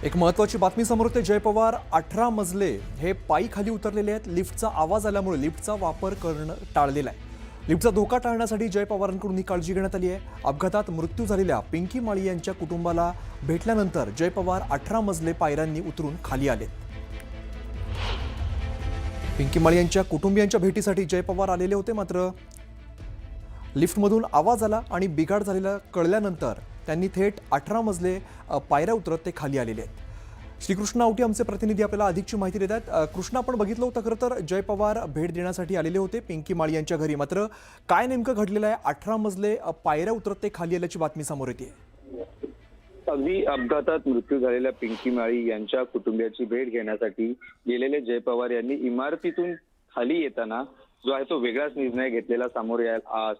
एक महत्त्वाची बातमी समोर येते। जय पवार 18 मजले हे पायी खाली उतरलेले आहेत। लिफ्टचा आवाज आल्यामुळे लिफ्टचा वापर करणं टाळलेला आहे। लिफ्टचा धोका टाळण्यासाठी जय पवारांकडून ही काळजी घेण्यात आली आहे। अपघातात मृत्यू झालेल्या पिंकी माळी यांच्या कुटुंबाला भेटल्यानंतर जय पवार 18 मजले पायऱ्यांनी उतरून खाली आले। पिंकी माळी यांच्या कुटुंबियांच्या भेटीसाठी जय पवार आलेले होते, मात्र लिफ्टमधून आवाज आला आणि बिघाड झालेला कळल्यानंतर त्यांनी थेट 18 मजले पायऱ्या उतरत ते खाली आलेले आहेत। श्रीकृष्ण आवटी आमचे प्रतिनिधी आपल्याला अधिकची माहिती देत आहेत। कृष्ण, आपण बघितलं होतं खरं तर जय पवार भेट देण्यासाठी आलेले होते पिंकी माळी यांच्या घरी, मात्र काय नेमकं घडलेलं आहे? 18 मजले पायऱ्या उतरत ते खाली आल्याची बातमी समोर येते। अगदी अपघातात मृत्यू झालेल्या पिंकी माळी यांच्या कुटुंबियाची भेट घेण्यासाठी गेलेले जय पवार यांनी इमारतीतून खाली येताना जो आहे तो वेगळाच निर्णय घेतलेला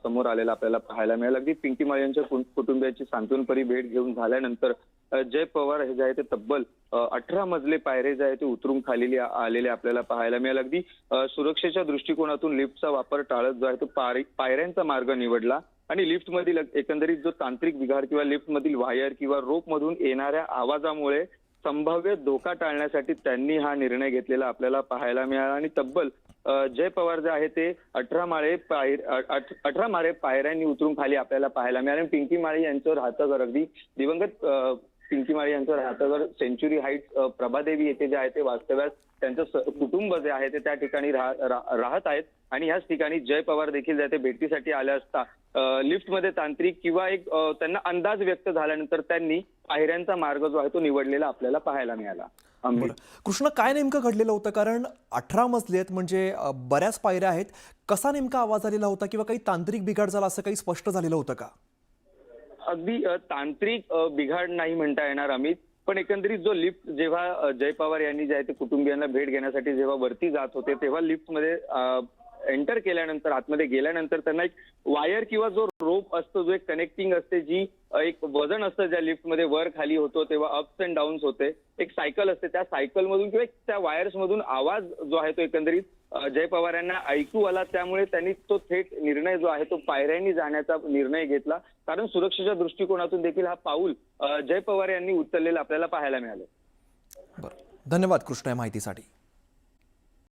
समोर आलेला आपल्याला पाहायला मिळाला। अगदी पिंकी माळी यांच्या कुटुंबियाची सांत्वनपरी भेट घेऊन झाल्यानंतर जय पवार हे जे आहे ते तब्बल 18 मजले पायरे जे आहे ते उतरून खाली आलेले आपल्याला पाहायला मिळाले। अगदी सुरक्षेच्या दृष्टिकोनातून लिफ्टचा वापर टाळत जो आहे तो पायऱ्यांचा मार्ग निवडला आणि लिफ्टमधील एकंदरीत जो तांत्रिक बिघाड किंवा लिफ्टमधील वायर किंवा रोप मधून येणाऱ्या आवाजामुळे संभाव्य धोका टाळण्यासाठी त्यांनी हा निर्णय घेतलेला आपल्याला पाहायला मिळाला। आणि तब्बल जय पवार जे आहे ते 18 माळे पायऱ्यांनी उतरून खाली आपल्याला पाहायला मिळाले। पिंकी माळी यांचं राहतं घर, अगदी दिवंगत पिंकी माळी यांचं राहतं घर सेंच्युरी हाईट्स प्रभादेवी येथे जे आहे ते वास्तव्यास त्यांचं कुटुंब जे आहे ते त्या ठिकाणी राहत आहेत। आणि ह्याच ठिकाणी जय पवार देखील जे ते भेटीसाठी आले असता लिफ्टमध्ये तांत्रिक किंवा एक त्यांना अंदाज व्यक्त झाल्यानंतर त्यांनी पायऱ्यांचा मार्ग जो आहे तो निवडलेला आपल्याला पाहायला मिळाला। कृष्ण, काय नेमकं घडलेलं होतं? कारण 18 मजले आहेत म्हणजे बऱ्याच पायऱ्या आहेत। कसा नेमका आवाज आलेला होता किंवा काही तांत्रिक बिघाड झाला असं काही स्पष्ट झालेलं होतं का? अगदी तांत्रिक बिघाड नाही म्हणता येणार अमित, पण एकंदरीत जो लिफ्ट जेव्हा जय पवार यांनी जे आहे ते कुटुंबियांना भेट घेण्यासाठी जेव्हा वरती जात होते तेव्हा लिफ्टमध्ये एंटर केल्यानंतर आतमध्ये गेल्यानंतर त्यांना एक वायर किंवा जो रोप असतो, जो एक कनेक्टिंग असते, जी एक वजन असतं ज्या लिफ्टमध्ये वर खाली होतो तेव्हा अप्स अँड डाऊन्स होते, एक सायकल असते, त्या सायकल मधून किंवा त्या वायर्स मधून आवाज जो आहे तो एकंदरीत जय पवार यांना ऐकू आला। त्यामुळे त्यांनी तो थेट निर्णय जो आहे तो पायऱ्यांनी जाण्याचा निर्णय घेतला, कारण सुरक्षेच्या दृष्टिकोनातून देखील हा पाऊल जय पवार यांनी उचललेला आपल्याला पाहायला मिळालं। धन्यवाद कृष्ण या माहितीसाठी।